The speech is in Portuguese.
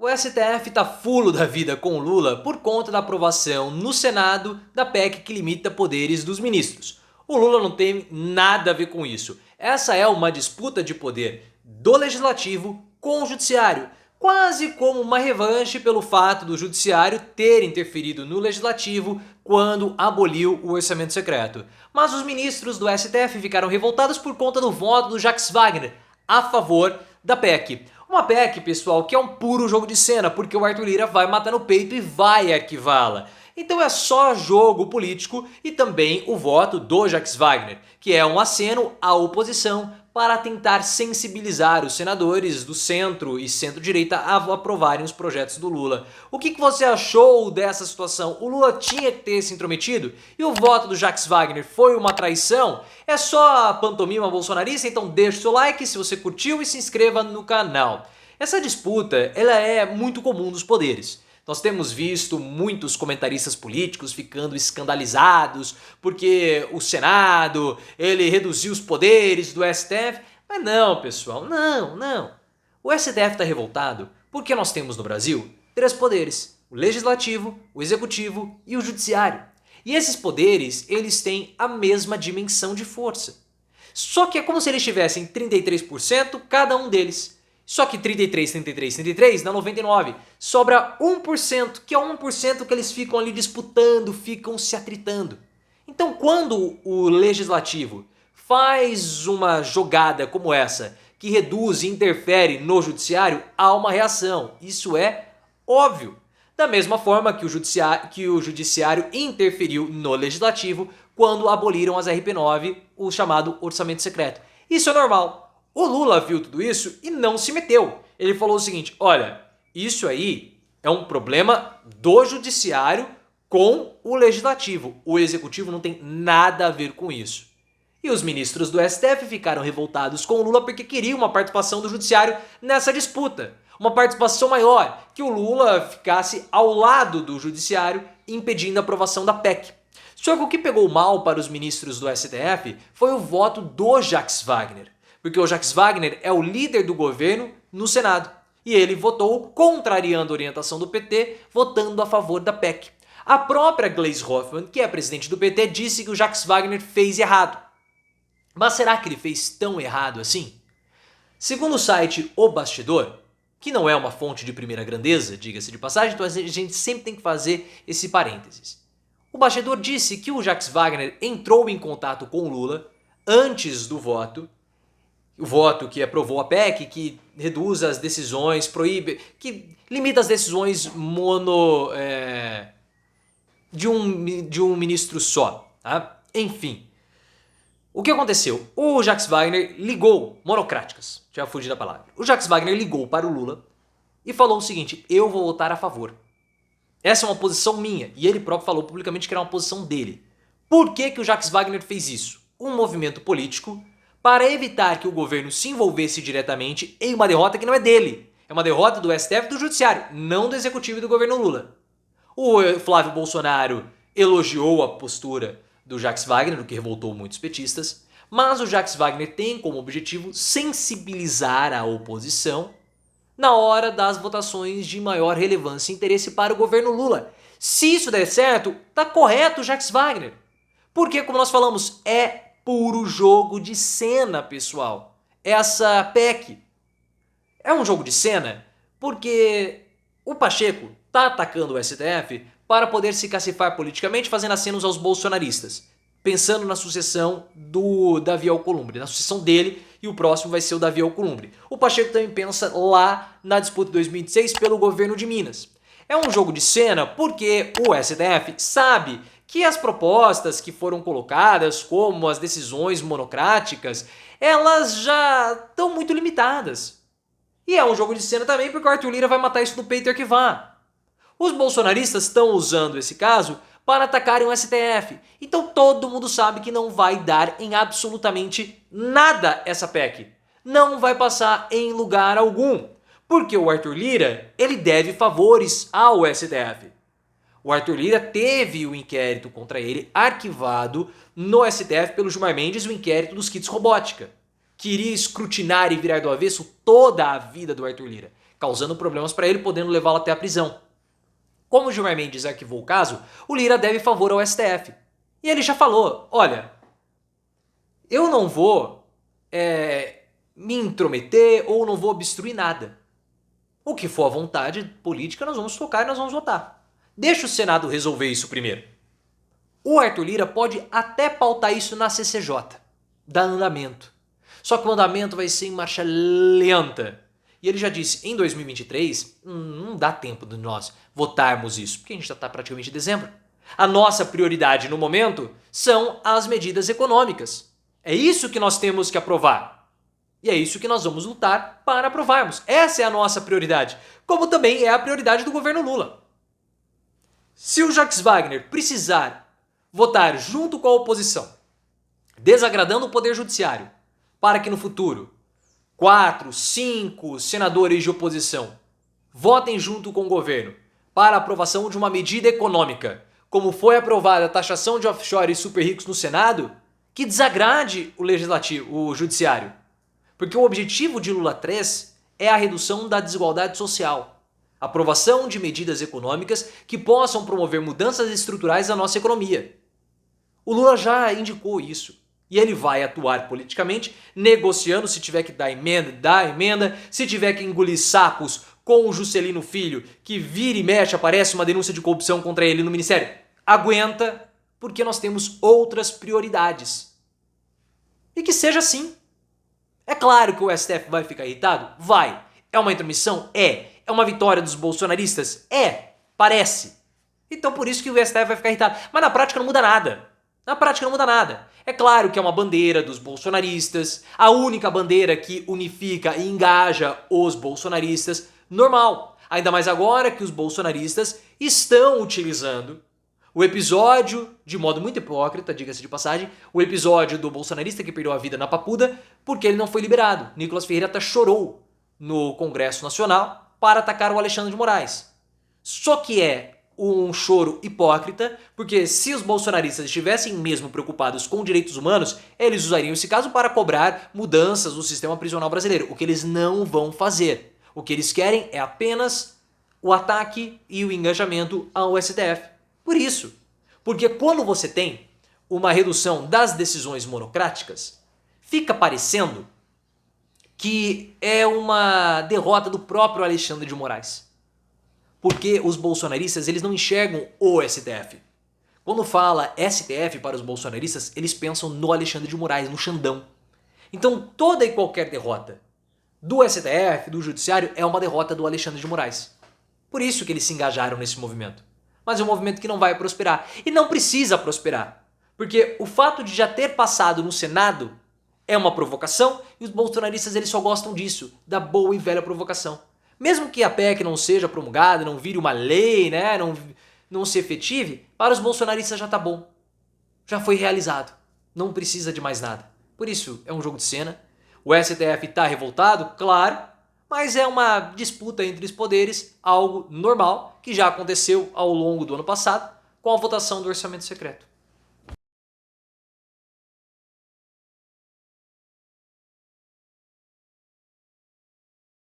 O STF tá fulo da vida com o Lula por conta da aprovação no Senado da PEC que limita poderes dos ministros. O Lula não tem nada a ver com isso. Essa é uma disputa de poder do Legislativo com o Judiciário, quase como uma revanche pelo fato do Judiciário ter interferido no Legislativo quando aboliu o orçamento secreto. Mas os ministros do STF ficaram revoltados por conta do voto do Jacques Wagner a favor da PEC. Uma PEC, pessoal, que é um puro jogo de cena, porque o Arthur Lira vai matar no peito e vai arquivá-la. Então é só jogo político e também o voto do Jacques Wagner, que é um aceno à oposição para tentar sensibilizar os senadores do centro e centro-direita a aprovarem os projetos do Lula. O que você achou dessa situação? O Lula tinha que ter se intrometido? E o voto do Jacques Wagner foi uma traição? É só a pantomima bolsonarista? Então deixa o seu like se você curtiu e se inscreva no canal. Essa disputa ela é muito comum dos poderes. Nós temos visto muitos comentaristas políticos ficando escandalizados porque o Senado ele reduziu os poderes do STF. Mas não, pessoal, não. O STF está revoltado porque nós temos no Brasil três poderes: o Legislativo, o Executivo e o Judiciário. E esses poderes eles têm a mesma dimensão de força. Só que é como se eles tivessem 33% cada um deles. Só que 33 dá 99. Sobra 1%, que é 1% que eles ficam ali disputando, ficam se atritando. Então quando o Legislativo faz uma jogada como essa, que reduz e interfere no Judiciário, há uma reação. Isso é óbvio. Da mesma forma que o Judiciário interferiu no Legislativo quando aboliram as RP9, o chamado orçamento secreto. Isso é normal. O Lula viu tudo isso e não se meteu. Ele falou o seguinte: olha, isso aí é um problema do Judiciário com o Legislativo. O Executivo não tem nada a ver com isso. E os ministros do STF ficaram revoltados com o Lula porque queriam uma participação do Judiciário nessa disputa. Uma participação maior, que o Lula ficasse ao lado do Judiciário impedindo a aprovação da PEC. Só que o que pegou mal para os ministros do STF foi o voto do Jacques Wagner. Porque o Jacques Wagner é o líder do governo no Senado. E ele votou contrariando a orientação do PT, votando a favor da PEC. A própria Gleisi Hoffmann, que é presidente do PT, disse que o Jacques Wagner fez errado. Mas será que ele fez tão errado assim? Segundo o site O Bastidor, que não é uma fonte de primeira grandeza, diga-se de passagem, então a gente sempre tem que fazer esse parênteses. O Bastidor disse que o Jacques Wagner entrou em contato com o Lula antes do voto, o voto que aprovou a PEC, que reduz as decisões, proíbe, que limita as decisões de um ministro só. Tá? Enfim, o que aconteceu? O Jacques Wagner ligou, monocráticas, já fugi da palavra. O Jacques Wagner ligou para o Lula e falou o seguinte: eu vou votar a favor. Essa é uma posição minha, e ele próprio falou publicamente que era uma posição dele. Por que o Jacques Wagner fez isso? Um movimento político para evitar que o governo se envolvesse diretamente em uma derrota que não é dele. É uma derrota do STF e do Judiciário, não do Executivo e do governo Lula. O Flávio Bolsonaro elogiou a postura do Jacques Wagner, o que revoltou muitos petistas, mas o Jacques Wagner tem como objetivo sensibilizar a oposição na hora das votações de maior relevância e interesse para o governo Lula. Se isso der certo, tá correto o Jacques Wagner. Porque, como nós falamos, é puro jogo de cena, pessoal. Essa PEC é um jogo de cena porque o Pacheco tá atacando o STF para poder se cacifar politicamente, fazendo acenos aos bolsonaristas, pensando na sucessão do Davi Alcolumbre, na sucessão dele, e o próximo vai ser o Davi Alcolumbre. O Pacheco também pensa lá na disputa de 2026 pelo governo de Minas. É um jogo de cena porque o STF sabe que as propostas que foram colocadas, como as decisões monocráticas, elas já estão muito limitadas. E é um jogo de cena também porque o Arthur Lira vai matar isso no peito e arquivar. Os bolsonaristas estão usando esse caso para atacarem o STF. Então todo mundo sabe que não vai dar em absolutamente nada essa PEC. Não vai passar em lugar algum. Porque o Arthur Lira, ele deve favores ao STF. O Arthur Lira teve o inquérito contra ele arquivado no STF pelo Gilmar Mendes, o inquérito dos kits robótica. Queria escrutinar e virar do avesso toda a vida do Arthur Lira. causando problemas para ele, podendo levá-lo até a prisão. Como o Gilmar Mendes arquivou o caso, o Lira deve favor ao STF. E ele já falou, olha, eu não vou me intrometer ou não vou obstruir nada. O que for a vontade política nós vamos tocar e nós vamos votar. Deixa o Senado resolver isso primeiro. O Arthur Lira pode até pautar isso na CCJ, dar andamento. Só que o andamento vai ser em marcha lenta. E ele já disse, em 2023, não dá tempo de nós votarmos isso, porque a gente já está praticamente em dezembro. A nossa prioridade no momento são as medidas econômicas. É isso que nós temos que aprovar. E é isso que nós vamos lutar para aprovarmos. Essa é a nossa prioridade, como também é a prioridade do governo Lula. Se o Jacques Wagner precisar votar junto com a oposição, desagradando o Poder Judiciário, para que no futuro 4, 5 senadores de oposição votem junto com o governo para a aprovação de uma medida econômica, como foi aprovada a taxação de offshore e super ricos no Senado, que desagrade o legislativo, o judiciário. Porque o objetivo de Lula 3 é a redução da desigualdade social, aprovação de medidas econômicas que possam promover mudanças estruturais na nossa economia. O Lula já indicou isso. E ele vai atuar politicamente, negociando, se tiver que dar emenda, dá emenda, se tiver que engolir sapos com o Juscelino Filho, que vira e mexe, aparece uma denúncia de corrupção contra ele no Ministério, aguenta, porque nós temos outras prioridades. E que seja assim. É claro que o STF vai ficar irritado? Vai. É uma intromissão? É. É uma vitória dos bolsonaristas? É. Parece. Então por isso que o STF vai ficar irritado. Mas na prática não muda nada. Na prática não muda nada. É claro que é uma bandeira dos bolsonaristas, a única bandeira que unifica e engaja os bolsonaristas, normal. Ainda mais agora que os bolsonaristas estão utilizando o episódio, de modo muito hipócrita, diga-se de passagem, o episódio do bolsonarista que perdeu a vida na Papuda porque ele não foi liberado. Nicolas Ferreira até chorou no Congresso Nacional para atacar o Alexandre de Moraes. Só que é um choro hipócrita, porque se os bolsonaristas estivessem mesmo preocupados com direitos humanos, eles usariam esse caso para cobrar mudanças no sistema prisional brasileiro, o que eles não vão fazer. O que eles querem é apenas o ataque e o engajamento ao STF. Por isso, porque quando você tem uma redução das decisões monocráticas, fica parecendo que é uma derrota do próprio Alexandre de Moraes. Porque os bolsonaristas, eles não enxergam o STF. Quando fala STF para os bolsonaristas, eles pensam no Alexandre de Moraes, no Xandão. Então toda e qualquer derrota do STF, do Judiciário, é uma derrota do Alexandre de Moraes. Por isso que eles se engajaram nesse movimento. Mas é um movimento que não vai prosperar. E não precisa prosperar. Porque o fato de já ter passado no Senado é uma provocação e os bolsonaristas eles só gostam disso, da boa e velha provocação. Mesmo que a PEC não seja promulgada, não vire uma lei, né, não se efetive, para os bolsonaristas já tá bom. Já foi realizado. Não precisa de mais nada. Por isso, é um jogo de cena. O STF está revoltado, claro, mas é uma disputa entre os poderes, algo normal, que já aconteceu ao longo do ano passado, com a votação do orçamento secreto.